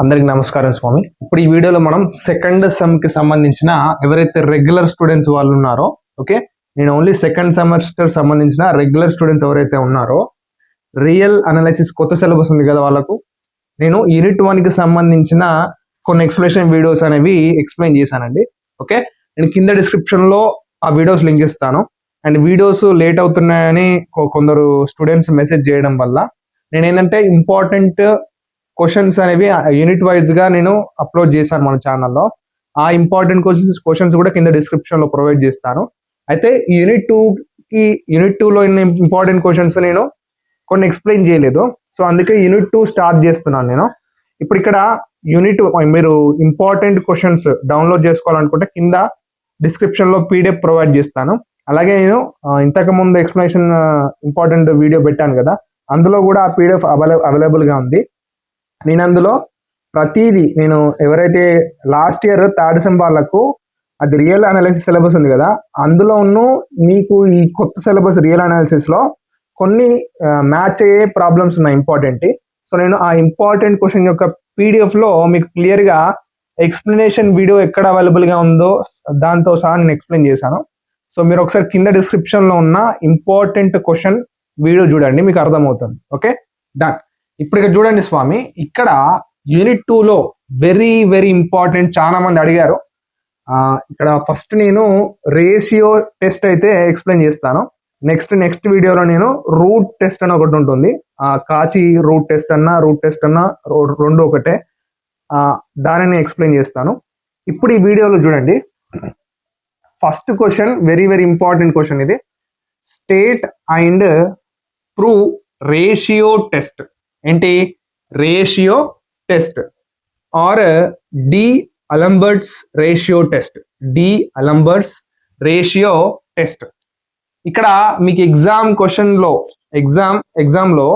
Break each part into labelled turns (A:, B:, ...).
A: అందరికి నమస్కారం స్వామి. ఇప్పుడు ఈ వీడియోలో మనం సెకండ్ సెమ్ కి సంబంధించిన ఎవరైతే రెగ్యులర్ స్టూడెంట్స్ వాళ్ళు ఉన్నారో, ఓకే, నేను ఓన్లీ సెకండ్ సెమిస్టర్ సంబంధించిన రెగ్యులర్ స్టూడెంట్స్ ఎవరైతే ఉన్నారో, రియల్ అనాలిసిస్ కొత్త సిలబస్ ఉంది కదా వాళ్ళకు, నేను యూనిట్ 1 కి సంబంధించిన కొన్ని ఎక్స్ప్లెనేషన్ వీడియోస్ అనేవి ఎక్స్ప్లెయిన్ చేశానండి. ఓకే, నేను కింద డిస్క్రిప్షన్ లో ఆ వీడియోస్ లింక్ ఇస్తాను. అండ్ వీడియోస్ లేట్ అవుతున్నాయని కొందరు స్టూడెంట్స్ మెసేజ్ చేయడం వల్ల నేను ఏంటంటే ఇంపార్టెంట్ క్వశ్చన్స్ అనేవి యూనిట్ వైజ్ గా నేను అప్లోడ్ చేశాను మన ఛానల్లో. ఆ ఇంపార్టెంట్ క్వశ్చన్స్ కూడా కింద డిస్క్రిప్షన్ లో ప్రొవైడ్ చేస్తాను. అయితే యూనిట్ 2 లో ఇంపార్టెంట్ క్వశ్చన్స్ నేను కొన్ని ఎక్స్ప్లెయిన్ చేయలేదు, సో అందుకే యూనిట్ 2 స్టార్ట్ చేస్తున్నాను నేను. ఇప్పుడు ఇక్కడ మీరు ఇంపార్టెంట్ క్వశ్చన్స్ డౌన్లోడ్ చేసుకోవాలనుకుంటే కింద డిస్క్రిప్షన్ లో పీడిఎఫ్ ప్రొవైడ్ చేస్తాను. అలాగే నేను ఇంతకు ముందు ఎక్స్ప్లెనేషన్ ఇంపార్టెంట్ వీడియో పెట్టాను కదా, అందులో కూడా ఆ పీడిఎఫ్ అవైలబుల్ గా ఉంది. నేను అందులో ప్రతిదీ నేను ఎవరైతే లాస్ట్ ఇయర్ థర్డ్ సెమ్ వాళ్ళకు అది రియల్ అనాలిసిస్ సిలబస్ ఉంది కదా, అందులో మీకు ఈ కొత్త సిలబస్ రియల్ అనాలిసిస్ లో కొన్ని మ్యాచ్ అయ్యే ప్రాబ్లమ్స్ ఉన్నాయి ఇంపార్టెంట్. సో నేను ఆ ఇంపార్టెంట్ క్వశ్చన్ యొక్క పీడిఎఫ్ లో మీకు క్లియర్ గా ఎక్స్ప్లెనేషన్ వీడియో ఎక్కడ అవైలబుల్ గా ఉందో దాంతో సహా నేను ఎక్స్ప్లెయిన్ చేశాను. సో మీరు ఒకసారి కింద డిస్క్రిప్షన్ లో ఉన్న ఇంపార్టెంట్ క్వశ్చన్ వీడియో చూడండి, మీకు అర్థమవుతుంది. Okay, done. ఇప్పుడు ఇక్కడ చూడండి స్వామి, ఇక్కడ యూనిట్ 2 లో వెరీ వెరీ ఇంపార్టెంట్, చాలా మంది అడిగారు. ఇక్కడ ఫస్ట్ నేను రేషియో టెస్ట్ అయితే ఎక్స్ప్లెయిన్ చేస్తాను. నెక్స్ట్ వీడియోలో నేను రూట్ టెస్ట్ అని ఒకటి ఉంటుంది, కాచి రూట్ టెస్ట్ అన్నా రెండు ఒకటే, దానిని ఎక్స్ప్లెయిన్ చేస్తాను. ఇప్పుడు ఈ వీడియోలో చూడండి, first question very very important question ఇది. State and prove ratio test. ఏంటి ratio test or d'Alembert's ratio test. ఇక్కడ మీకు ఎగ్జామ్ లో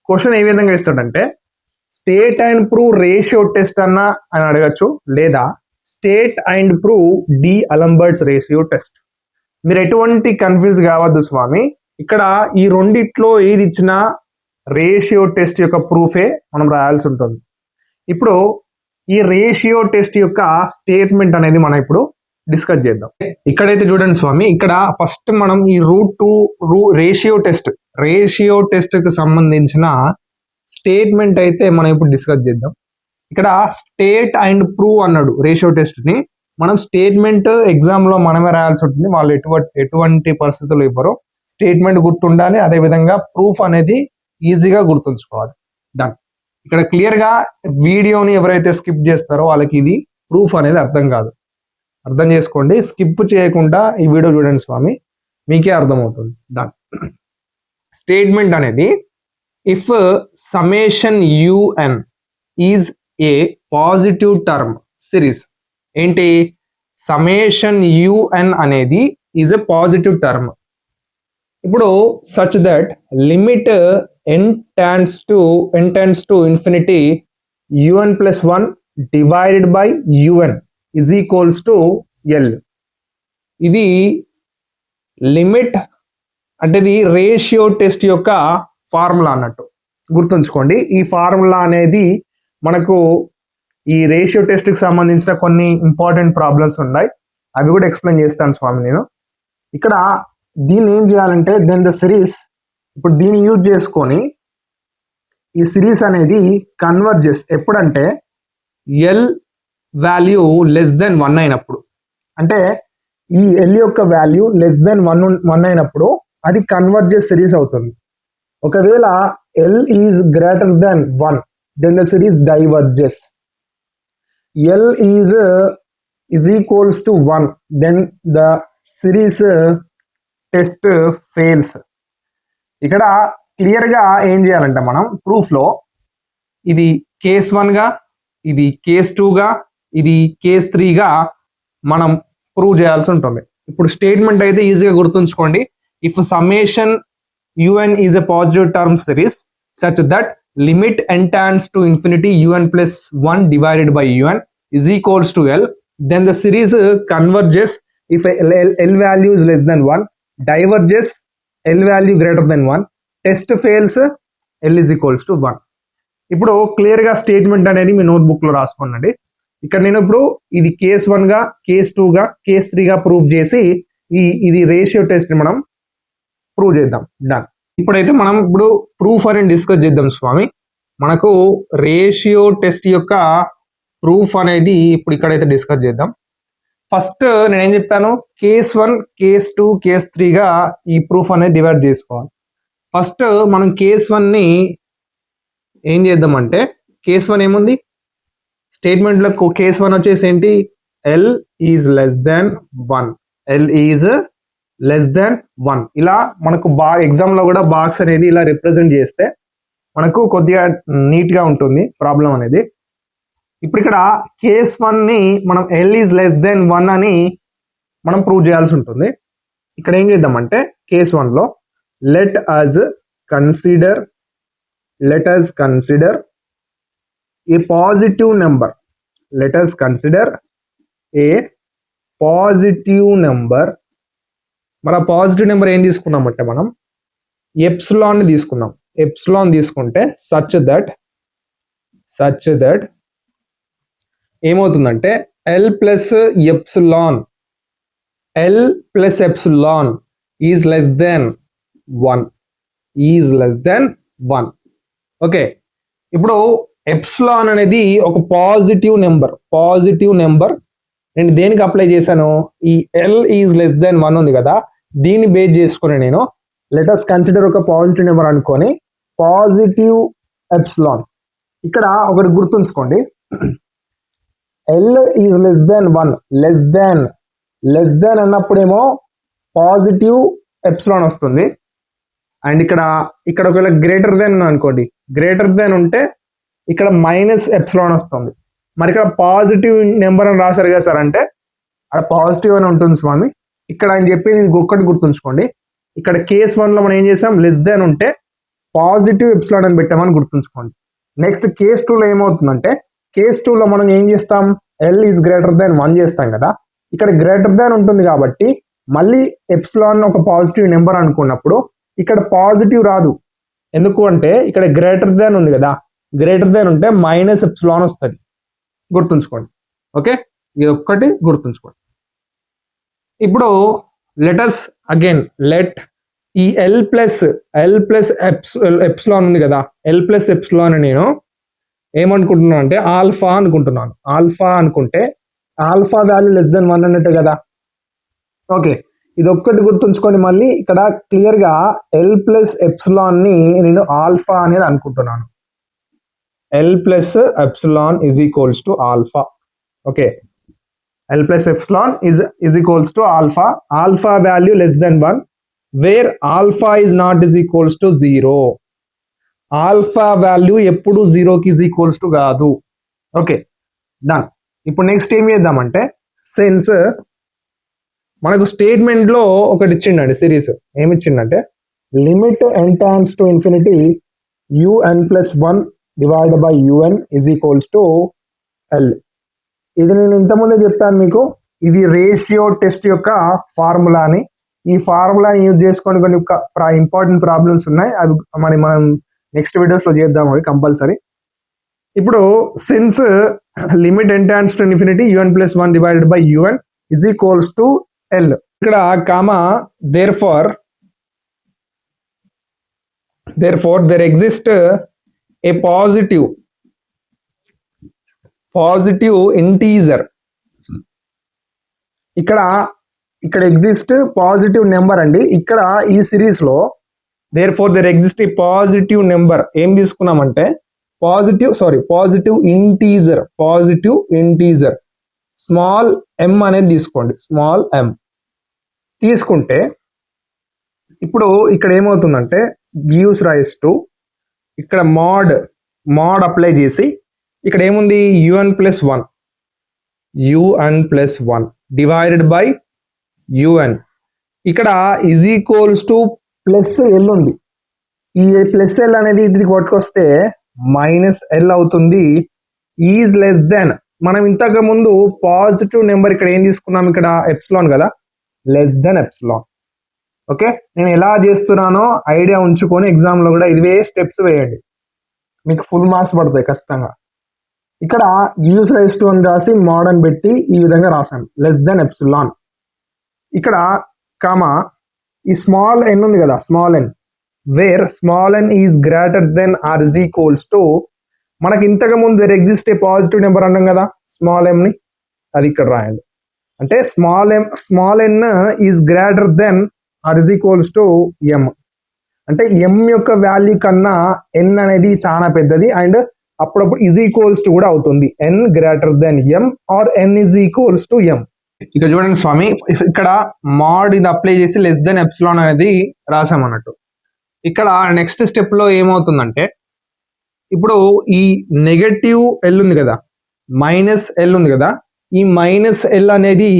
A: క్వశ్చన్ ఏ విధంగా ఇస్తాడంటే, state and prove ratio test అన్నా అని అడగచ్చు, లేదా state and prove d'Alembert's ratio test. మీరు ఎటువంటి కన్ఫ్యూజ్ కావద్దు స్వామి. ఇక్కడ ఈ రెండిట్లో ఏది ఇచ్చినా రేషియో టెస్ట్ యొక్క ప్రూఫే మనం రాయాల్సి ఉంటుంది. ఇప్పుడు ఈ రేషియో టెస్ట్ యొక్క స్టేట్మెంట్ అనేది మనం ఇప్పుడు డిస్కస్ చేద్దాం. ఇక్కడైతే చూడండి స్వామి, ఇక్కడ ఫస్ట్ మనం ఈ రేషియో టెస్ట్ కి సంబంధించిన స్టేట్మెంట్ అయితే మనం ఇప్పుడు డిస్కస్ చేద్దాం. ఇక్కడ స్టేట్ అండ్ ప్రూవ్ అన్నాడు రేషియో టెస్ట్ ని. మనం స్టేట్మెంట్ ఎగ్జామ్ లో మనమే రాయాల్సి ఉంటుంది, వాళ్ళు ఎటువంటి పరిస్థితులు ఇవ్వరు. స్టేట్మెంట్ గుర్తుండాలి, అదే విధంగా ప్రూఫ్ అనేది ఈజీగా గుర్తుంచుకోవాలి. డన్. ఇక్కడ క్లియర్ గా వీడియోని ఎవరైతే స్కిప్ చేస్తారో వాళ్ళకి ఇది ప్రూఫ్ అనేది అర్థం కాదు. అర్థం చేసుకోండి, స్కిప్ చేయకుండా ఈ వీడియో చూడండి స్వామి, మీకే అర్థమవుతుంది. డన్. స్టేట్మెంట్ అనేది, if summation UN is a positive term series. ఏంటి సమ్మేషన్ UN అనేది ఈజ్ ఎ పాజిటివ్ టర్మ్. ఇప్పుడు such that limit n tends to infinity UN+1 divided by UN is equals to L. ఇది limit అంటే ఇది ratio test యొక్క formula అన్నట్టు గుర్తుంచుకోండి. ఈ ఫార్ములా అనేది మనకు ఈ రేషియో టెస్ట్ కి సంబంధించిన కొన్ని ఇంపార్టెంట్ ప్రాబ్లమ్స్ ఉన్నాయి, అవి కూడా ఎక్స్ప్లెయిన్ చేస్తాను స్వామి నేను. ఇక్కడ దీన్ని ఏం చేయాలంటే ద సిరీస్, ఇప్పుడు దీన్ని యూజ్ చేసుకొని ఈ సిరీస్ అనేది కన్వర్జెస్ ఎప్పుడంటే ఎల్ వాల్యూ లెస్ దెన్ 1 అయినప్పుడు. అంటే ఈ ఎల్ యొక్క వాల్యూ లెస్ దెన్ 1 అయినప్పుడు అది కన్వర్జెస్ సిరీస్ అవుతుంది. ఒకవేళ L is greater than 1 then the series diverges. L is equals to 1 then the series test fails. ఇక్కడ క్లియర్ గా ఏం చేయాలంటే మనం ప్రూఫ్ లో ఇది కేస్ 1 గా, ఇది కేస్ 2 గా, ఇది కేస్ 3 గా మనం ప్రూవ్ చేయాల్సి ఉంటుంది. ఇప్పుడు స్టేట్మెంట్ అయితే ఈజీగా గుర్తుంచుకోండి. If summation UN is a positive term series such that limit n tends to infinity UN+1 divided by UN is equals to L, then the series converges if L value is less than 1, diverges L value greater than 1, test fails L is equals to 1. ఇప్పుడు క్లియర్గా statement అనేది మీ నోట్బుక్లో రాసుకోండి. ఇక్కడ నేను ఇప్పుడు ఇది case 1గా, case 2గా, case 3గా prove చేసి ఇది రేషియో టెస్ట్ మనం ప్రూవ్ చేద్దాం. డన్. ఇప్పుడైతే మనం ఇప్పుడు ప్రూఫ్ అనేది డిస్కస్ చేద్దాం స్వామి. మనకు రేషియో టెస్ట్ యొక్క ప్రూఫ్ అనేది ఇప్పుడు ఇక్కడైతే డిస్కస్ చేద్దాం. ఫస్ట్ నేను ఏం చెప్పాను, కేస్ 1, కేస్ 2, కేస్ 3గా ఈ ప్రూఫ్ అనేది డివైడ్ చేసుకోవాలి. ఫస్ట్ మనం కేస్ 1ని ఏం చేద్దామంటే, కేస్ 1 ఏముంది స్టేట్మెంట్లో, కేస్ 1 వచ్చేసి ఏంటి, L is less than 1, L is less దాన్ 1. ఇలా మనకు ఎగ్జామ్లో కూడా బాక్స్ అనేది ఇలా రిప్రజెంట్ చేస్తే మనకు కొద్దిగా నీట్గా ఉంటుంది ప్రాబ్లం అనేది. ఇప్పుడు ఇక్కడ కేస్ 1ని మనం ఎల్ ఈజ్ లెస్ దెన్ 1 అని మనం ప్రూవ్ చేయాల్సి ఉంటుంది. ఇక్కడ ఏం చేద్దామంటే, కేస్ 1లో let us consider a positive number. Let us consider a positive number. మన పాజిటివ్ నెంబర్ ఏం తీసుకున్నామంటే మనం ఎప్సిలాన్ తీసుకున్నాం. ఎప్సిలాన్ తీసుకుంటే సచ్ దట్ ఏమవుతుందంటే L plus epsilon is less than 1. Okay, ఇప్పుడు ఎప్సిలాన్ అనేది ఒక పాజిటివ్ నెంబర్. నేను దేనికి అప్లై చేశాను, ఈ ఎల్ ఈజ్ లెస్ దెన్ 1 ఉంది కదా, దీన్ని బేస్ చేసుకుని నేను లెట్ అస్ కన్సిడర్ ఒక పాజిటివ్ నెంబర్ అనుకొని పాజిటివ్ ఎప్సిలాన్. ఇక్కడ ఒకటి గుర్తుంచుకోండి, L is less than 1, less than అన్నప్పుడేమో పాజిటివ్ ఎప్సిలాన్ వస్తుంది. అండ్ ఇక్కడ ఒకవేళ గ్రేటర్ దెన్ అనుకోండి, గ్రేటర్ దెన్ ఉంటే ఇక్కడ మైనస్ ఎప్సిలాన్ వస్తుంది. మరి ఇక్కడ పాజిటివ్ నెంబర్ అని రాశారు కదా సార్ అంటే అక్కడ పాజిటివ్ అని ఉంటుంది స్వామి. ఇక్కడ ఆయన చెప్పేది ఒక్కటి గుర్తుంచుకోండి, ఇక్కడ కేస్ 1లో మనం ఏం చేసాం, లెస్ దెన్ ఉంటే పాజిటివ్ ఎప్సిలాన్ అని పెట్టామని గుర్తుంచుకోండి. నెక్స్ట్ కేస్ 2లో ఏమవుతుందంటే, కేస్ 2లో మనం ఏం చేస్తాం, ఎల్ ఈజ్ గ్రేటర్ దాన్ 1 చేస్తాం కదా. ఇక్కడ గ్రేటర్ దాన్ ఉంటుంది కాబట్టి మళ్ళీ ఎప్సిలాన్ ఒక పాజిటివ్ నెంబర్ అనుకున్నప్పుడు ఇక్కడ పాజిటివ్ రాదు. ఎందుకు అంటే ఇక్కడ గ్రేటర్ దాన్ ఉంది కదా, గ్రేటర్ దాన్ ఉంటే మైనస్ ఎప్సిలాన్ వస్తుంది. గుర్తుంచుకోండి. ఓకే, ఇది ఒక్కటి గుర్తుంచుకోండి. ఇప్పుడు లెట్ ఈ ఎల్ ప్లస్ ఎప్సిలాన్ ఉంది కదా, ఎల్ ప్లస్ ఎప్సిలాన్ నేను ఏమనుకుంటున్నాను అంటే ఆల్ఫా అనుకుంటున్నాను. ఆల్ఫా అనుకుంటే ఆల్ఫా వాల్యూ లెస్ దెన్ 1 అన్నట్టు కదా. ఓకే, ఇది ఒక్కటి గుర్తుంచుకొని మళ్ళీ ఇక్కడ క్లియర్గా ఎల్ ప్లస్ ఎప్సిలాన్ని నేను ఆల్ఫా అనేది అనుకుంటున్నాను. L plus epsilon is equals to alpha. Okay, L plus epsilon is equals to alpha. Alpha value less than 1 where alpha is not is equals to 0. Alpha value ఎప్పుడు 0కి is equals to కాదు. Okay, done. ఇప్పుడు next ఏం చేద్దామంటే, since మనకు స్టేట్మెంట్లో ఒకటి ఇచ్చిండండి సిరీస్. ఏమి ఇచ్చిండంటే, limit n tends to infinity un+1 divided by un is equals to l. ఇది నేను ఇంతకుముందే చెప్పాను మీకు, ఇది రేషియో టెస్ట్ యొక్క ఫార్ములా అని. ఈ ఫార్ములా యూజ్ చేసుకొని కొన్ని ఇంపార్టెంట్ ప్రాబ్లమ్స్ ఉన్నాయి, అవి మనం నెక్స్ట్ వీడియోస్లో చేద్దాం అవి కంపల్సరీ. ఇప్పుడు since limit n tends to infinity un+1 divided by un is equals to l. ఇక్కడ comma therefore there exists a positive integer. ఇక్కడ ఎగ్జిస్ట్ పాజిటివ్ నెంబర్ అండి. ఇక్కడ ఈ సిరీస్ లో therefore there exists a positive number ఏం తీసుకున్నామంటే positive integer small m అనేది తీసుకోండి. స్మాల్ m తీసుకుంటే ఇప్పుడు ఇక్కడ ఏమవుతుందంటే గివ్స్ రైస్ టు, ఇక్కడ మోడ్ అప్లై చేసి ఇక్కడ ఏముంది un+1 డివైడెడ్ బై un. ఇక్కడ is equals to plus L ఉంది. ఈ ప్లస్ ఎల్ అనేది ఇది కొట్టుకొస్తే మైనస్ ఎల్ అవుతుంది. ఈజ్ లెస్ దెన్, మనం ఇంతకు ముందు పాజిటివ్ నెంబర్ ఇక్కడ ఏం తీసుకున్నాం, ఇక్కడ ఎప్సిలాన్ కదా, లెస్ దెన్ ఎప్సిలాన్. ఓకే, నేను ఎలా చేస్తున్నానో ఐడియా ఉంచుకొని ఎగ్జామ్లో కూడా ఇవే స్టెప్స్ వేయండి. మీకు ఫుల్ మార్క్స్ పడతాయి ఖచ్చితంగా. ఇక్కడ యూజ్ రైస్ టు అని రాసి మోడ్ అని పెట్టి ఈ విధంగా రాశాను, లెస్ దెన్ ఎప్సిలాన్. ఇక్కడ కామా ఈ స్మాల్ ఎన్ ఉంది కదా, small N, where small N is greater than or is equals to, మనకి ఇంతకు ముందు there exist a positive number అన్నాం కదా స్మాల్ ఎమ్ని, అది ఇక్కడ రాయండి. అంటే small N is greater than or is equals to M. అంటే ఎం యొక్క వాల్యూ కన్నా ఎన్ అనేది చాలా పెద్దది అండ్ అప్పుడప్పుడు ఈజ్ ఈక్వల్స్ టు కూడా అవుతుంది. N greater than M or N is equals to M. ఇక్కడ చూడండి స్వామి, ఇక్కడ మాడ్ ఇది అప్లై చేసి లెస్ దెన్ ఎప్సిలాన్ అనేది రాసామన్నట్టు. ఇక్కడ నెక్స్ట్ స్టెప్ లో ఏమవుతుందంటే, ఇప్పుడు ఈ నెగటివ్ ఎల్ ఉంది కదా, మైనస్ ఎల్ ఉంది కదా, ఈ మైనస్ ఎల్ అనేది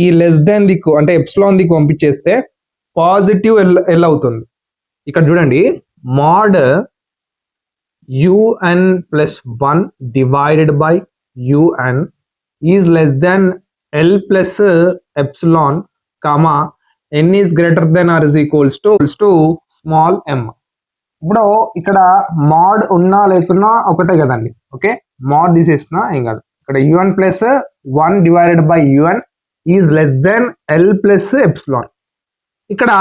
A: ఈ లెస్ దెన్ దిక్కు అంటే ఎప్సిలాన్ దిక్కు పంపించేస్తే పాజిటివ్ ఎల్ అవుతుంది. ఇక్కడ చూడండి, mod un plus 1 divided by un is less than l plus epsilon comma n is greater than or is equals to small m. ఇప్పుడు ఇక్కడ మాడ్ ఉన్నా లేకున్నా ఒకటే కదండి, ఓకే, మాడ్ తీసేసినా ఏం కాదు. ఇక్కడ un plus 1 divided by un is less than l plus epsilon. ఇక్కడ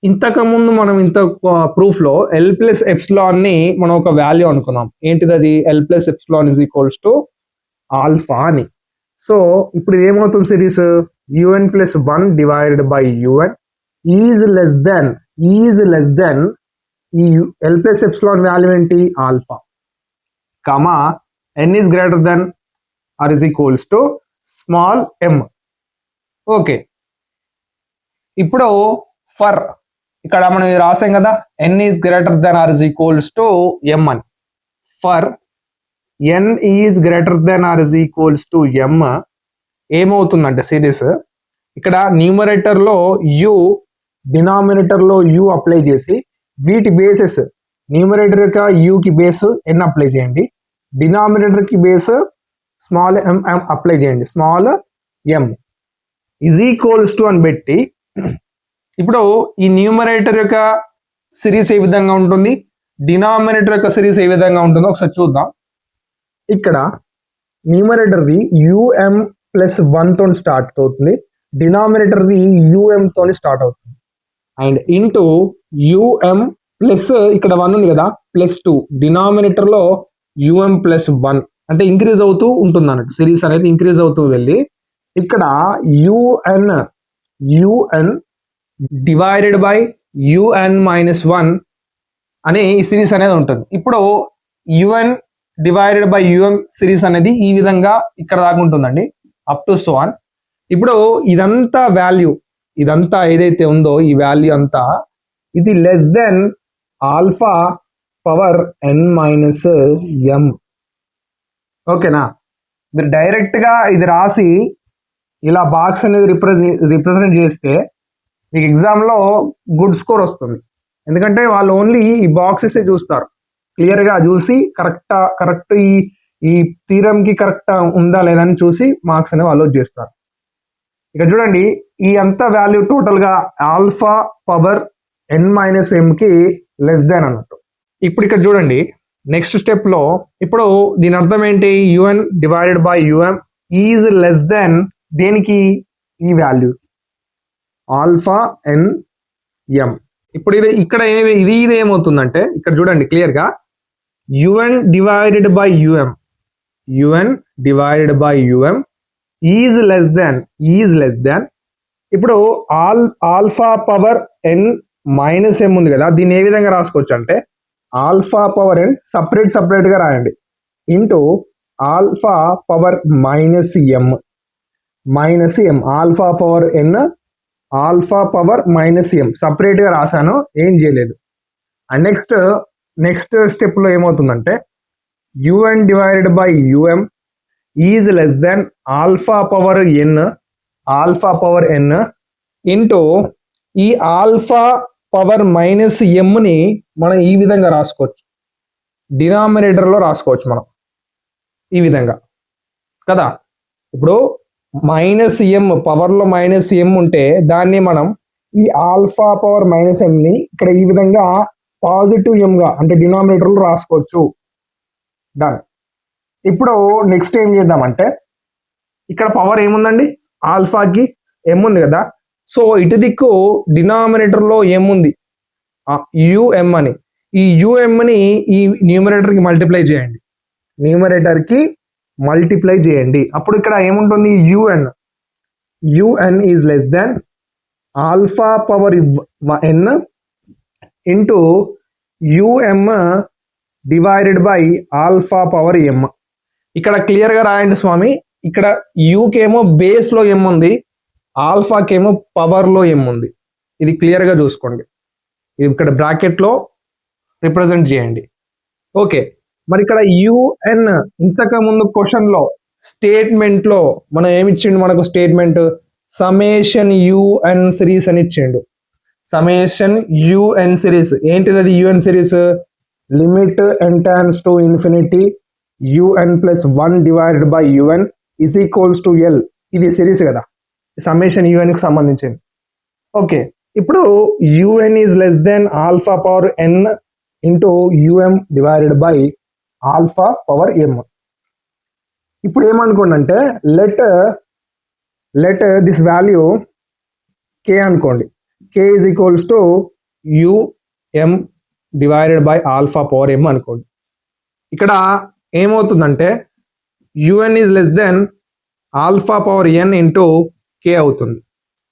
A: ఇంతకు ముందు మనం ఇంత ప్రూఫ్ లో ఎల్ ప్లస్ ఎప్సిలాన్ ని మనం ఒక వాల్యూ అనుకున్నాం. ఏంటిది అది? L plus epsilon is equals to alpha అని. సో ఇప్పుడు ఏమవుతుంది series, U N plus 1 divided by U N is less than ఈ ఎల్ ప్లస్ ఎప్సిలాన్ వాల్యూ ఏంటి, alpha, comma N is greater than or is equals to small M. Okay, ఇప్పుడు for ఇక్కడ మనం రాసాం కదా, N is greater than or is equals to M అని. For N is greater than or is equals to ఎం ఏమవుతుందంటే series, ఇక్కడ numerator లో you, denominator లో యు అప్లై చేసి వీటి బేసెస్, న్యూమరేటర్ యొక్క యు కి బేస్ ఎన్ అప్లై చేయండి, డినామినేటర్ కి బేస్ స్మాల్ ఎం అప్లై చేయండి, small M is equals to అని పెట్టి, ఇప్పుడు ఈ న్యూమరేటర్ యొక్క సిరీస్ ఏ విధంగా ఉంటుంది, డినామినేటర్ యొక్క సిరీస్ ఏ విధంగా ఉంటుందో ఒకసారి చూద్దాం. ఇక్కడ న్యూమరేటర్ది యుఎం ప్లస్ 1 తో స్టార్ట్ అవుతుంది, డినామినేటర్ది యుఎం తోని స్టార్ట్ అవుతుంది, అండ్ ఇంటూ యుఎం ప్లస్ ఇక్కడ 1 ఉంది కదా ప్లస్ 2, డినామినేటర్ లో యుఎం ప్లస్ 1 అంటే ఇంక్రీజ్ అవుతూ ఉంటుంది అన్నట్టు, సిరీస్ అనేది ఇంక్రీజ్ అవుతూ వెళ్ళి ఇక్కడ UN divided by un minus 1 అనే ఈ సిరీస్ అనేది ఉంటుంది. ఇప్పుడు un divided by um series అనేది ఈ విధంగా ఇక్కడ దాకా ఉంటుందండి, అప్ టు సో ఆన్. ఇప్పుడు ఇదంతా వాల్యూ, ఇదంతా ఏదైతే ఉందో ఈ వాల్యూ అంతా ఇది less than alpha power n minus m. ఓకేనా? మీరు డైరెక్ట్ గా ఇది రాసి ఇలా బాక్స్ అనేది రిప్రజెంట్ చేస్తే మీకు ఎగ్జామ్ లో గుడ్ స్కోర్ వస్తుంది. ఎందుకంటే వాళ్ళు ఓన్లీ ఈ బాక్సెస్ చూస్తారు, క్లియర్ గా చూసి కరెక్ట్ ఈ థీరమ్ కి కరెక్ట్ ఉందా లేదా అని చూసి మార్క్స్ అనేవి అలౌట్ చేస్తారు. ఇక్కడ చూడండి, ఈ అంత వాల్యూ టోటల్ గా alpha power n minus m కి లెస్ దెన్ అన్నట్టు. ఇప్పుడు ఇక్కడ చూడండి నెక్స్ట్ స్టెప్ లో, ఇప్పుడు దీని అర్థం ఏంటి, un divided by um is less then దేనికి, ఈ వాల్యూ ఆల్ఫా ఎన్ ఎం. ఇప్పుడు ఇది ఇక్కడ ఇది ఏమవుతుందంటే, ఇక్కడ చూడండి క్లియర్ గా un divided by um is less than ఇప్పుడు alpha power n minus m ఉంది కదా, దీన్ని ఏ విధంగా రాసుకోవచ్చు అంటే ఆల్ఫా పవర్ n సపరేట్ గా రాయండి, into alpha power minus m alpha power n alpha power minus m separate గా రాశాను, ఏం చేయలేదు. అండ్ నెక్స్ట్ స్టెప్ లో ఏమవుతుందంటే un divided by um is less than alpha power n into ఈ alpha power minus m ని మనం ఈ విధంగా రాసుకోవచ్చు, డినామినేటర్ లో రాసుకోవచ్చు మనం ఈ విధంగా కదా. ఇప్పుడు మైనస్ m పవర్ లో మైనస్ m ఉంటే దాన్ని మనం ఈ ఆల్ఫా పవర్ మైనస్ m ని ఇక్కడ ఈ విధంగా పాజిటివ్ m గా అంటే డినామినేటర్ లో రాసుకోవచ్చు. డన్. ఇప్పుడు నెక్స్ట్ ఏం చేద్దామంటే ఇక్కడ పవర్ ఏముందండి, ఆల్ఫాకి ఎం ఉంది కదా, సో ఇటు దిక్కు డినామినేటర్లో ఏముంది యుఎం అని, ఈ యుఎంని ఈ న్యూమరేటర్కి మల్టిప్లై చేయండి, న్యూమరేటర్కి మల్టిప్లై చేయండి. అప్పుడు ఇక్కడ ఏముంటుంది, U N is less than alpha power N into U M divided by alpha power M. ఇక్కడ క్లియర్గా రాయండి స్వామి, ఇక్కడ యూకేమో బేస్లో ఎం ఉంది, ఆల్ఫాకేమో పవర్లో ఎం ఉంది, ఇది క్లియర్గా చూసుకోండి, ఇది ఇక్కడ బ్రాకెట్లో రిప్రజెంట్ చేయండి. ఓకే, మరి ఇక్కడ యుఎన్ ఇంతకు ముందు క్వశ్చన్లో స్టేట్మెంట్లో మనం ఏమి ఇచ్చిండు, మనకు స్టేట్మెంట్ సಮೇషన్ యుఎన్ సిరీస్ అని ఇచ్చిండు. సಮೇషన్ యుఎన్ సిరీస్ ఏంటిది, అది UN series limit n tends to infinity un plus 1 divided by un is equals to l. ఇది సిరీస్ కదా, సమ్మేషన్ un కి సంబంధించింది. ఓకే, ఇప్పుడు un is less than alpha power n into um divided by alpha power m. ఇప్పుడు ఏమనుకోండి అంటే let this value k అనుకోండి, k is equals to um divided by alpha power m అనుకోండి. ఇక్కడ ఏమవుతుందంటే un is less than alpha power n into k అవుతుంది,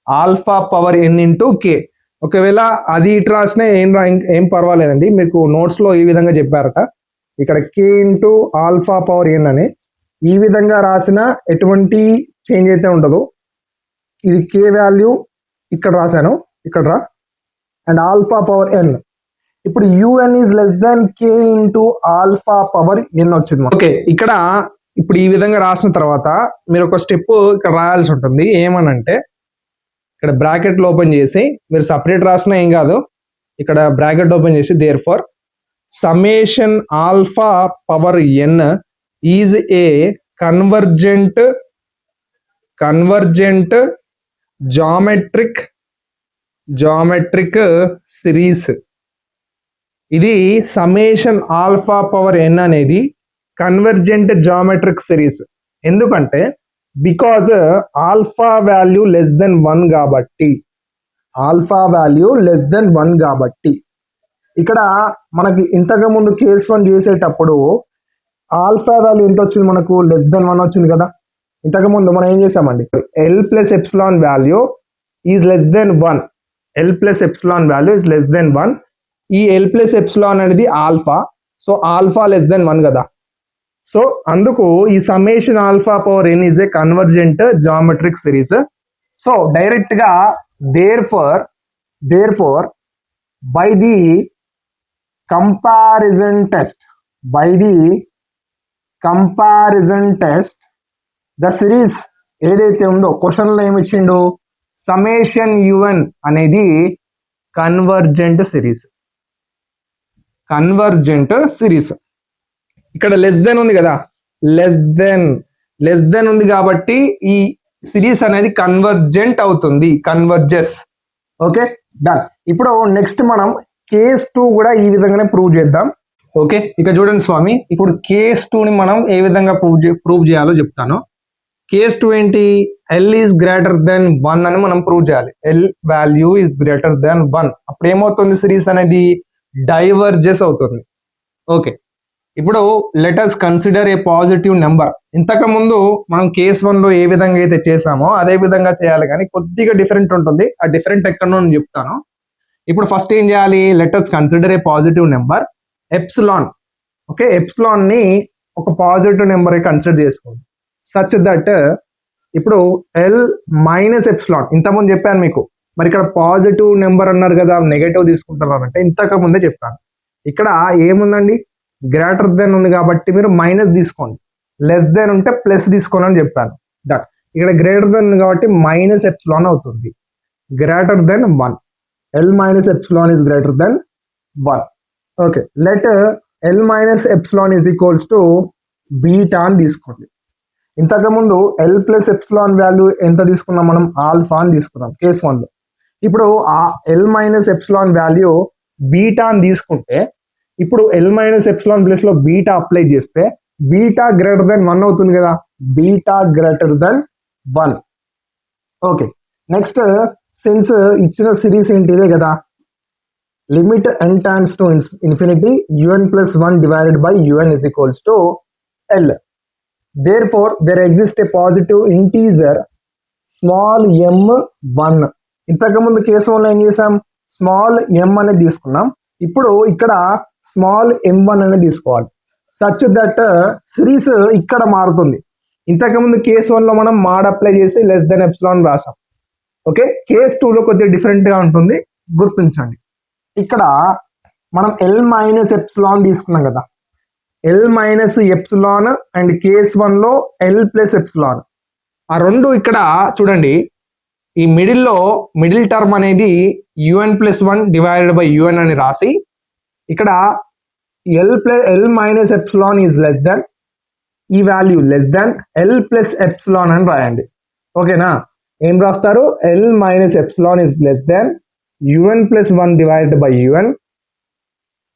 A: alpha power n into k. ఒకవేళ అది ఇటు రాసినా ఏం పర్వాలేదండి, మీకు నోట్స్లో ఈ విధంగా చెప్పారట, ఇక్కడ k into alpha power n అని ఈ విధంగా రాసిన ఎటువంటి చేంజ్ అయితే ఉండదు. ఇది k వాల్యూ ఇక్కడ రాశాను, ఇక్కడ రా, అండ్ ఆల్ఫా పవర్ n. ఇప్పుడు un is less than k into alpha power n వచ్చింది. ఓకే, ఇక్కడ ఇప్పుడు ఈ విధంగా రాసిన తర్వాత మీరు ఒక స్టెప్ ఇక్కడ రాయాల్సి ఉంటుంది. ఏమనంటే ఇక్కడ బ్రాకెట్లు ఓపెన్ చేసి, మీరు సపరేట్ రాసినా ఏం కాదు, ఇక్కడ బ్రాకెట్ ఓపెన్ చేసి therefore summation alpha power n is a convergent geometric series. ఇది సమ్మేషన్ ఆల్ఫా పవర్ n అనేది కన్వర్జెంట్ జామెట్రిక్ సిరీస్. ఎందుకంటే because alpha value less than 1 కాబట్టి, ఆల్ఫా వాల్యూ లెస్ దెన్ 1 కాబట్టి ఇక్కడ మనకి ఇంతకు ముందు కేస్ 1 చేసేటప్పుడు ఆల్ఫా వాల్యూ ఎంత వచ్చింది, మనకు లెస్ దెన్ 1 వచ్చింది కదా. ఇంతకు ముందు మనం ఏం చేసామండి, L plus epsilon value is less than 1, L plus epsilon value is less than 1. ఈ ఎల్ ప్లస్ ఎప్సిలాన్ అనేది alpha, so alpha less than 1 కదా. సో అందుకు ఈ summation alpha power n is a convergent geometric series. So direct గా therefore by the comparison test the series ఏదైతే ఉందో question లో ఏమి ఇచ్చిండు, సమ్మేషన్ un అనేది కన్వర్జెంట్ సిరీస్. ఇక్కడ లెస్ దెన్ ఉంది కదా, లెస్ దెన్ ఉంది కాబట్టి ఈ సిరీస్ అనేది కన్వర్జెంట్ అవుతుంది, కన్వర్జెస్. Okay, done. ఇప్పుడు నెక్స్ట్ మనం కేస్ 2 కూడా ఈ విధంగానే ప్రూవ్ చేద్దాం. ఓకే, ఇక చూడండి స్వామి, ఇప్పుడు కేస్ 2ని మనం ఏ విధంగా ప్రూవ్ చేయాలో చెప్తాను. కేస్ 2 ఏంటి, ఎల్ ఈజ్ గ్రేటర్ దెన్ 1 అని మనం ప్రూవ్ చేయాలి. L value is greater than 1, అప్పుడు ఏమవుతుంది, సిరీస్ అనేది డైవర్జెస్ అవుతుంది. ఓకే, ఇప్పుడు let us consider a positive number. ఇంతకు ముందు మనం కేస్ 1లో ఏ విధంగా అయితే చేసామో అదే విధంగా చేయాలి, కానీ కొద్దిగా డిఫరెంట్ ఉంటుంది. ఆ డిఫరెంట్ ఎక్కడో నేను చెప్తాను. ఇప్పుడు ఫస్ట్ ఏం చేయాలి, let us consider a positive number epsilon. Okay, epsilon ని ఒక పాజిటివ్ నెంబర్ కన్సిడర్ చేసుకోండి, సచ్ దట్ ఇప్పుడు ఎల్ మైనస్ ఎప్సిలాన్ ఇంతకుముందు చెప్పాను మీకు. మరి ఇక్కడ పాజిటివ్ నెంబర్ అన్నారు కదా, నెగటివ్ తీసుకుంటారంటే ఇంతకు ముందే చెప్పాను. ఇక్కడ ఏముందండి, గ్రేటర్ దెన్ ఉంది కాబట్టి మీరు మైనస్ తీసుకోండి, లెస్ దెన్ ఉంటే ప్లస్ తీసుకోండి అని చెప్పాను. దట్ ఇక్కడ గ్రేటర్ దెన్ ఉంది కాబట్టి మైనస్ ఎప్సిలాన్ అవుతుంది, greater than 1. L minus epsilon is greater than 1. Okay, let L minus epsilon is equals to beta అని తీసుకోండి. ఇంతకుముందు ఎల్ ప్లస్ ఎప్సిలాన్ వాల్యూ ఎంత తీసుకున్నాం మనం, ఆల్ఫా అని తీసుకున్నాం కేస్ 1లో. ఇప్పుడు ఆ L minus epsilon value beta అని తీసుకుంటే ఇప్పుడు ఎల్ మైనస్ ఎప్సిలాన్ ప్లేస్ లో బీటా అప్లై చేస్తే బీటా గ్రేటర్ దెన్ 1 అవుతుంది కదా, beta greater than 1. Okay, next since ఇచ్చిన సిరీస్ ఏంటి ఇదే కదా, limit n tends to infinity un plus 1 divided by un is equals to L. Therefore, there exists a positive integer small m1. ఇంతకుముందు case వల్ల ఏం చేసాం, స్మాల్ m అనేది తీసుకున్నాం. ఇప్పుడు ఇక్కడ స్మాల్ m1 అనేది తీసుకోవాలి, సచ్ దట్ సిరీస్ ఇక్కడ మారుతుంది. ఇంతకుముందు కేసు 1 లో మనం మాడ్ అప్లై చేసి లెస్ దెన్ ఎప్సిలాన్ రాసాం. ఓకే, కేస్ 2 లో కొద్దిగా డిఫరెంట్ గా ఉంటుంది, గుర్తించండి. ఇక్కడ మనం ఎల్ మైనస్ ఎప్సిలాన్ తీసుకున్నాం కదా, L minus epsilon and case 1 లో ఎల్ ప్లస్ ఎప్సిలాన్, ఆ రెండు ఇక్కడ చూడండి. ఈ మిడిల్ టర్మ్ అనేది un plus 1 divided by un అని రాసి ఇక్కడ L minus epsilon is less than, ఈ value less than L plus epsilon అని రాయండి. ఓకేనా, ఏం రాస్తారు, L minus epsilon is less than un plus 1 divided by un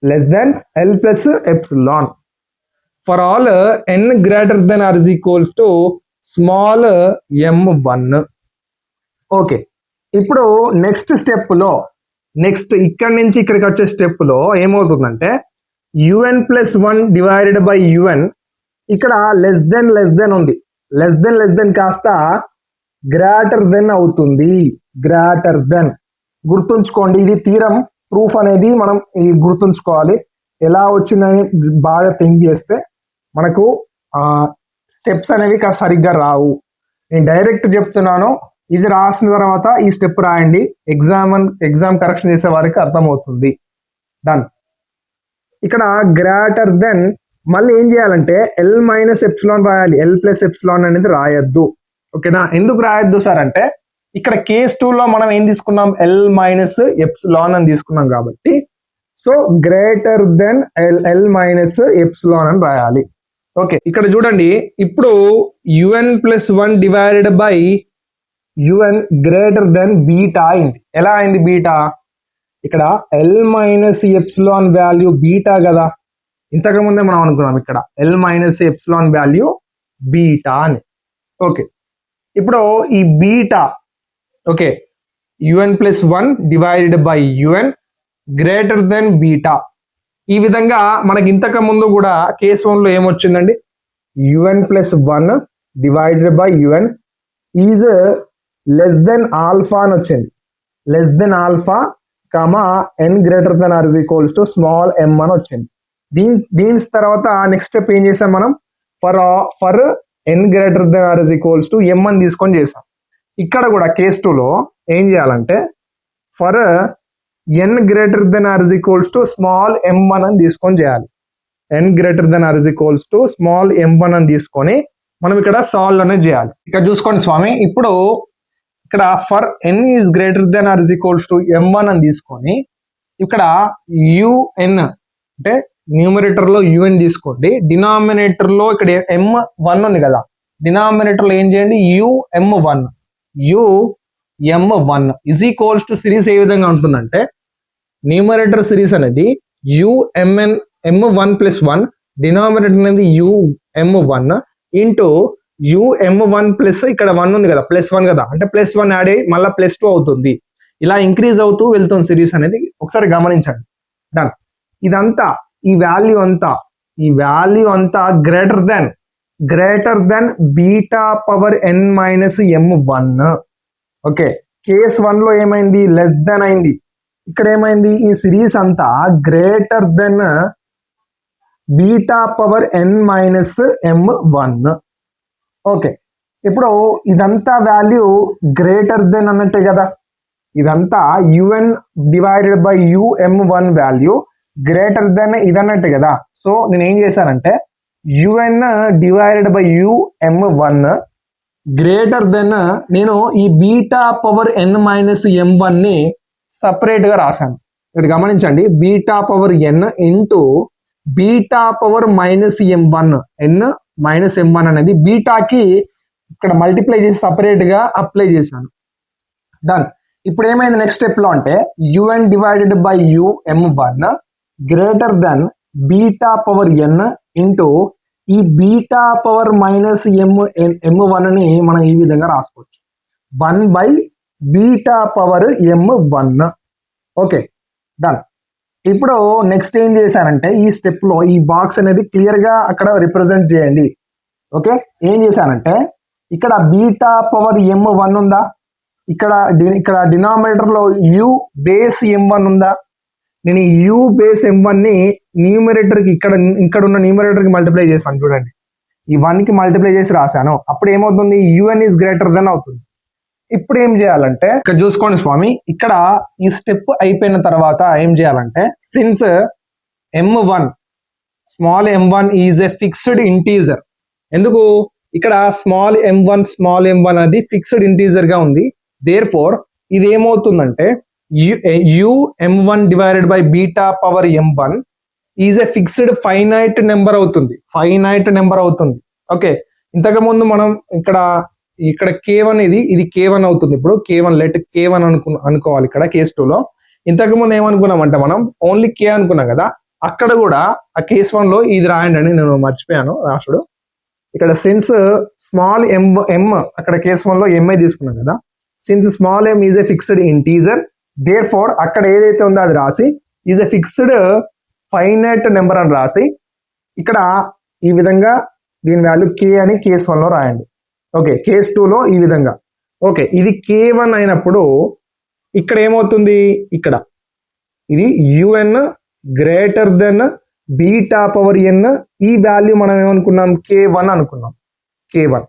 A: less than L plus epsilon for all n greater than or is equals to small m1. ఓకే, ఇప్పుడు next step లో, next ఇక్కడ నుంచి ఇక్కడికి వచ్చే స్టెప్ లో ఏమవుతుందంటే un plus 1 divided by un ఇక్కడ లెస్ దెన్ ఉంది, లెస్ దెన్ కాస్త గ్రేటర్ దెన్ అవుతుంది, గ్రేటర్ దెన్. గుర్తుంచుకోండి, ఇది థీరం ప్రూఫ్ అనేది మనం గుర్తుంచుకోవాలి. ఎలా వచ్చిందని బాగా థింక్ చేస్తే మనకు స్టెప్స్ అనేవి సరిగ్గా రావు. నేను డైరెక్ట్ చెప్తున్నాను, ఇది రాసిన తర్వాత ఈ స్టెప్ రాయండి, ఎగ్జామ్ కరెక్షన్ చేసే వారికి అర్థమవుతుంది. డన్. ఇక్కడ గ్రేటర్ దెన్ మళ్ళీ ఏం చేయాలంటే ఎల్ మైనస్ ఎప్సిలాన్ రాయాలి, ఎల్ ప్లస్ ఎప్సిలాన్ అనేది రాయొద్దు. ఓకేనా, ఎందుకు రాయొద్దు సార్ అంటే ఇక్కడ కేస్ 2 లో మనం ఏం తీసుకున్నాం, ఎల్ మైనస్ ఎప్సిలాన్ అని తీసుకున్నాం కాబట్టి so greater than L minus epsilon అని రాయాలి. ఓకే, ఇక్కడ చూడండి, ఇప్పుడు un plus 1 divided by un greater than beta అయింది. ఎలా అయింది బీటా, ఇక్కడ L minus epsilon value beta కదా, ఇంతకుముందే మనం అనుకున్నాం ఇక్కడ L minus epsilon value beta అని. ఓకే, ఇప్పుడు ఈ beta, okay, un plus 1 divided by un greater than beta. ఈ విధంగా మనకి ఇంతకు ముందు కూడా కేస్ 1 లో ఏమొచ్చిందండి, un plus 1 divided by un is less than alpha అని వచ్చింది, less than alpha comma n greater than or is equals to small m అని వచ్చింది. దీని తర్వాత నెక్స్ట్ స్టెప్ ఏం చేసాం మనం, for n greater than or is equals to m అని తీసుకొని చేసాం. ఇక్కడ కూడా కేస్ 2 లో ఏం చేయాలంటే for n greater than or is equals to small m1 అని తీసుకొని చేయాలి. n greater than or is equals to small m1 అని తీసుకొని మనం ఇక్కడ సాల్వ్ అనేది చేయాలి. ఇక్కడ చూసుకోండి స్వామి, ఇప్పుడు ఇక్కడ for n is greater than or is equals to m1 అని తీసుకొని ఇక్కడ un అంటే న్యూమరేటర్ లో un తీసుకోండి, డినామినేటర్ లో ఇక్కడ m1 ఉంది కదా, డినామినేటర్ లో ఏం చేయండి um1 is equals to series ఏ విధంగా ఉంటుందంటే న్యూమరేటర్ సిరీస్ అనేది m1 ప్లస్ 1 డినామినేటర్ అనేది um1 ఇంటూ um1 ప్లస్ ఇక్కడ 1 ఉంది కదా, ప్లస్ 1 కదా, అంటే ప్లస్ 1 యాడ్ అయ్యి మళ్ళీ ప్లస్ 2 అవుతుంది. ఇలా ఇంక్రీజ్ అవుతూ వెళ్తుంది సిరీస్ అనేది, ఒకసారి గమనించండి. డన్. ఇదంతా ఈ వాల్యూ అంతా greater than beta power n minus m1. Okay, case 1 లో ఏమైంది, లెస్ దెన్ అయింది. ఇక్కడ ఏమైంది, ఈ సిరీస్ అంతా greater than beta power n minus m1. ఓకే, ఇప్పుడు ఇదంతా వాల్యూ గ్రేటర్ దెన్ అన్నట్టే కదా, ఇదంతా un divided by um1 value greater than ఇదన్నట్టే కదా. సో నేను ఏం చేశానంటే un divided by um1 greater than నేను ఈ beta power n minus m1 ని సపరేట్ గా రాశాను. ఇక్కడ గమనించండి, beta power n into beta power minus m1, n minus m1 అనేది బీటాకి ఇక్కడ మల్టిప్లై చేసి సపరేట్ గా అప్లై చేశాను. డన్. ఇప్పుడు ఏమైంది నెక్స్ట్ స్టెప్ లో అంటే un divided by um1 greater than beta power N into ఈ బీటా పవర్ మైనస్ m1 ని మనం ఈ విధంగా రాసుకోవచ్చు. 1 beta power m1. Okay, done. ఇప్పుడు నెక్స్ట్ ఏం చేశానంటే ఈ స్టెప్ లో ఈ బాక్స్ అనేది క్లియర్ గా అక్కడ రిప్రజెంట్ చేయండి. ఓకే, ఏం చేశానంటే ఇక్కడ బీటా పవర్ m1 ఉందా, ఇక్కడ డినామినేటర్ లో u బేస్ m1 ఉందా. నేను ఈ u బేస్ m1 ని న్యూమరేటర్ కి ఇక్కడ ఉన్న న్యూమరేటర్ కి మల్టిప్లై చేస్తాను. చూడండి, ఈ 1 కి మల్టిప్లై చేసి రాశాను. అప్పుడు ఏమవుతుంది, un ఈజ్ గ్రేటర్ దెన్ అవుతుంది. ఇప్పుడు ఏం చేయాలంటే ఇక్కడ చూసుకోండి స్వామి, ఇక్కడ ఈ స్టెప్ అయిపోయిన తర్వాత ఏం చేయాలంటే since m1 small m1 is a fixed integer. ఎందుకు ఇక్కడ స్మాల్ m1 అనేది ఫిక్స్డ్ ఇంటీజర్ గా ఉంది. దేర్ ఫోర్ ఇది ఏమవుతుందంటే u m1 divided by beta power m1 is a fixed finite number అవుతుంది. ఓకే, ఇంతకు ముందు మనం ఇక్కడ k1 ఇది k1 అవుతుంది. ఇప్పుడు k1 లెట్ k1 అనుకోవాలి. ఇక్కడ కేస్ 2 లో ఇంతకు ముందు ఏమనుకున్నామంటే మనం ఓన్లీ k అనుకున్నాం కదా, అక్కడ కూడా ఆ కేస్ 1 లో ఇది రాయండి అని నేను మర్చిపోయాను రాసుడు. ఇక్కడ సిన్స్ స్మాల్ m అక్కడ కేస్ 1 లో ఎంఐ తీసుకున్నాం కదా, since small m is a fixed integer, there అక్కడ ఏదైతే ఉందో అది రాసి is a fixed finite number అని రాసి ఇక్కడ ఈ విధంగా దీని వాల్యూ k అని కేస్ 1 లో రాయండి. ఓకే, కేస్ 2 లో ఈ విధంగా. ఓకే, ఇది k1 అయినప్పుడు ఇక్కడ ఏమవుతుంది, ఇక్కడ ఇది un greater than beta power n. ఈ వాల్యూ మనం ఏమనుకున్నాం, k1 అనుకున్నాం, k1.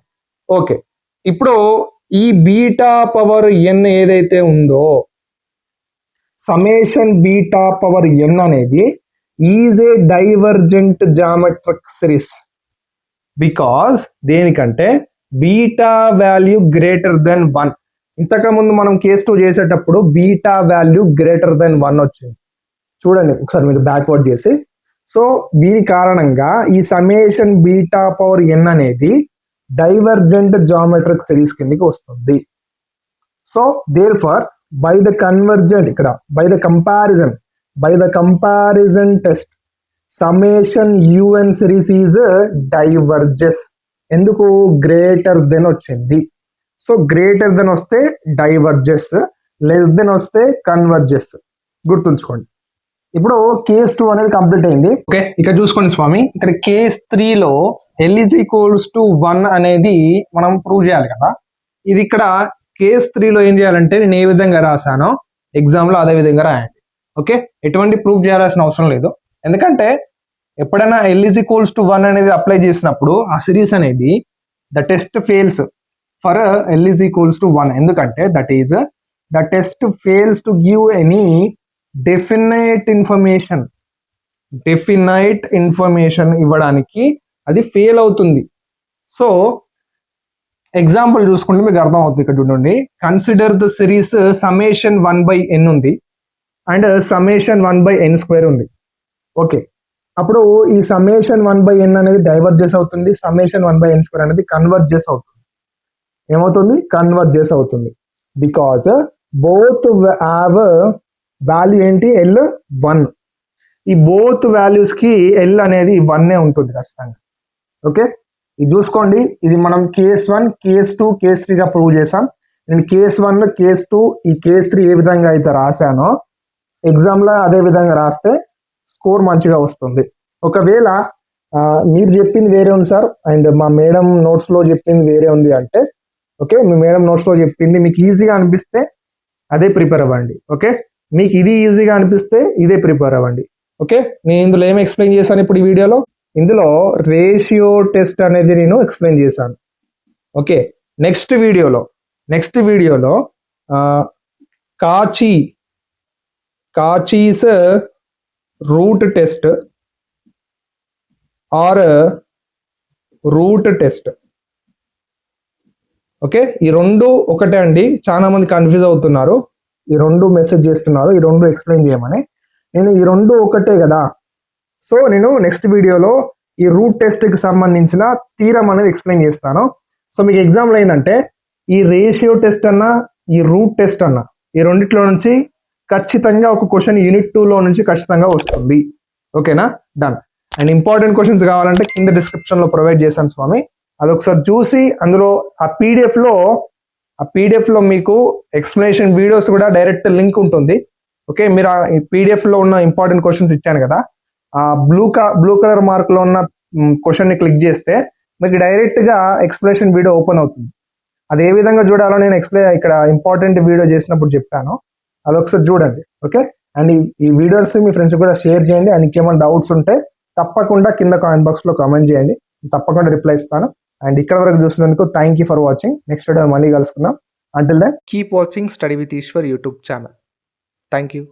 A: ఓకే, ఇప్పుడు ఈ బీటా పవర్ n ఏదైతే ఉందో సಮೇషన్ బీటా పవర్ n అనేది is a divergent geometric series. Because దేనికంటే బీటా వాల్యూ గ్రేటర్ దెన్ 1. ఇంతకుముందు మనం కేస్ 2 చేసేటప్పుడు బీటా వాల్యూ గ్రేటర్ దెన్ 1 వచ్చింది. చూడండి ఒకసారి మీరు బ్యాక్వర్డ్ చేసి. సో దీని కారణంగా ఈ సಮೇషన్ బీటా పవర్ n అనేది డైవర్జెంట్ జామెట్రిక్ సిరీస్ కిందకి వస్తుంది. So therefore by the convergent ఇక్కడ by the comparison test summation un series is diverges. ఎందుకు, గ్రేటర్ దెన్ వచ్చింది. సో గ్రేటర్ దెన్ వస్తే డైవర్జెస్, లెస్ దెన్ వస్తే కన్వర్జెస్. గుర్తుంచుకోండి. ఇప్పుడు కేస్ 2 అనేది కంప్లీట్ అయింది. ఓకే, ఇక్కడ చూసుకోండి స్వామి, ఇక్కడ కేస్ 3 లో l ఈజ్ ఈక్వల్స్ టు 1 అనేది మనం ప్రూవ్ చేయాలి కదా. ఇది ఇక్కడ కేస్ 3 లో ఏం చేయాలంటే నేను ఏ విధంగా రాశానో ఎగ్జామ్ లో అదే విధంగా రాయండి. ఓకే, ఎటువంటి ప్రూవ్ చేయాల్సిన అవసరం లేదు. ఎందుకంటే ఎప్పుడైనా l ఈజ్ ఈక్వల్స్ టు 1 అనేది అప్లై చేసినప్పుడు ఆ సిరీస్ అనేది the test fails for l is equals to 1. ఎందుకంటే that is the test fails to give any definite information ఇవ్వడానికి అది ఫెయిల్ అవుతుంది. సో ఎగ్జాంపుల్ చూసుకుంటే మీకు అర్థం అవుతుంది. ఇక్కడ చూడండి, కన్సిడర్ ద సిరీస్ సಮೇషన్ 1/n ఉంది అండ్ సಮೇషన్ 1/n² ఉంది. ఓకే, అప్పుడు ఈ సಮೇషన్ 1/n అనేది డైవర్జెస్ అవుతుంది, సಮೇషన్ 1/n² అనేది కన్వర్జెస్ అవుతుంది. ఏమవుతుంది, కన్వర్జెస్ అవుతుంది. బికాజ్ బోత్ హ్యావ్ వాల్యూ ఏంటి, l1. ఈ బోత్ వాల్యూస్ కి l అనేది 1 ఉంటుంది ఖచ్చితంగా. ఓకే, ఇది చూసుకోండి, ఇది మనం కేస్ 1, కేస్ 2, కేస్ 3 గా ప్రూవ్ చేసాం. నేను కేస్ 1, కేస్ 2, ఈ కేస్ 3 ఏ విధంగా అయితే రాశానో ఎగ్జామ్ లో అదే విధంగా రాస్తే స్కోర్ మంచిగా వస్తుంది. ఒకవేళ మీరు చెప్పింది వేరే ఉంది సార్ అండ్ మా మేడం నోట్స్ లో చెప్పింది వేరే ఉంది అంటే, ఓకే, మీ మేడం నోట్స్ లో చెప్పింది మీకు ఈజీగా అనిపిస్తే అదే ప్రిపేర్ అవ్వండి. ఓకే, మీకు ఇది ఈజీగా అనిపిస్తే ఇదే ప్రిపేర్ అవ్వండి. ఓకే, నేను ఇందులో ఏమి ఎక్స్ప్లెయిన్ చేశాను ఇప్పుడు ఈ వీడియోలో, ఇందులో రేషియో టెస్ట్ అనేది నేను ఎక్స్ప్లెయిన్ చేశాను. ఓకే, నెక్స్ట్ వీడియోలో Cauchy's root test or root test. Okay, ఈ రెండు ఒకటే అండి, చాలా మంది కన్ఫ్యూజ్ అవుతున్నారు, ఈ రెండు మెసేజ్ చేస్తున్నారు ఈ రెండు ఎక్స్ప్లెయిన్ చేయమని. నేను ఈ రెండు ఒకటే కదా, సో నేను నెక్స్ట్ వీడియోలో ఈ రూట్ టెస్ట్ కి సంబంధించిన థీరం అనేది ఎక్స్ప్లెయిన్ చేస్తాను. సో మీకు ఎగ్జామ్లో ఏంటంటే ఈ రేషియో టెస్ట్ అన్నా ఈ రూట్ టెస్ట్ అన్నా ఈ రెండిట్లో నుంచి ఖచ్చితంగా ఒక క్వశ్చన్ యూనిట్ 2 లో నుంచి ఖచ్చితంగా వస్తుంది. ఓకేనా, డన్. అండ్ ఇంపార్టెంట్ క్వశ్చన్స్ కావాలంటే కింద డిస్క్రిప్షన్లో ప్రొవైడ్ చేశాను స్వామి, అది ఒకసారి చూసి అందులో ఆ పీడిఎఫ్లో మీకు ఎక్స్ప్లెనేషన్ వీడియోస్ కూడా డైరెక్ట్ లింక్ ఉంటుంది. ఓకే, మీరు ఆ పీడిఎఫ్లో ఉన్న ఇంపార్టెంట్ క్వశ్చన్స్ ఇచ్చాను కదా, ఆ బ్లూ కలర్ మార్క్లో ఉన్న క్వశ్చన్ని క్లిక్ చేస్తే మీకు డైరెక్ట్గా ఎక్స్ప్లెనేషన్ వీడియో ఓపెన్ అవుతుంది. అది ఏ విధంగా చూడాలో నేను ఇక్కడ ఇంపార్టెంట్ వీడియో చేసినప్పుడు చెప్పాను, అది ఒకసారి చూడండి. ఓకే, అండ్ ఈ వీడియోస్ మీ ఫ్రెండ్స్ కూడా షేర్ చేయండి. అండ్ ఇంకేమైనా డౌట్స్ ఉంటే తప్పకుండా కింద కామెంట్ బాక్స్లో కామెంట్ చేయండి, తప్పకుండా రిప్లై ఇస్తాను. అండ్ ఇక్కడ వరకు చూసినందుకు thank you for watching. Next video మళ్ళీ కలుసుకుందాం. Until then keep watching study with Eshwar YouTube channel. Thank you.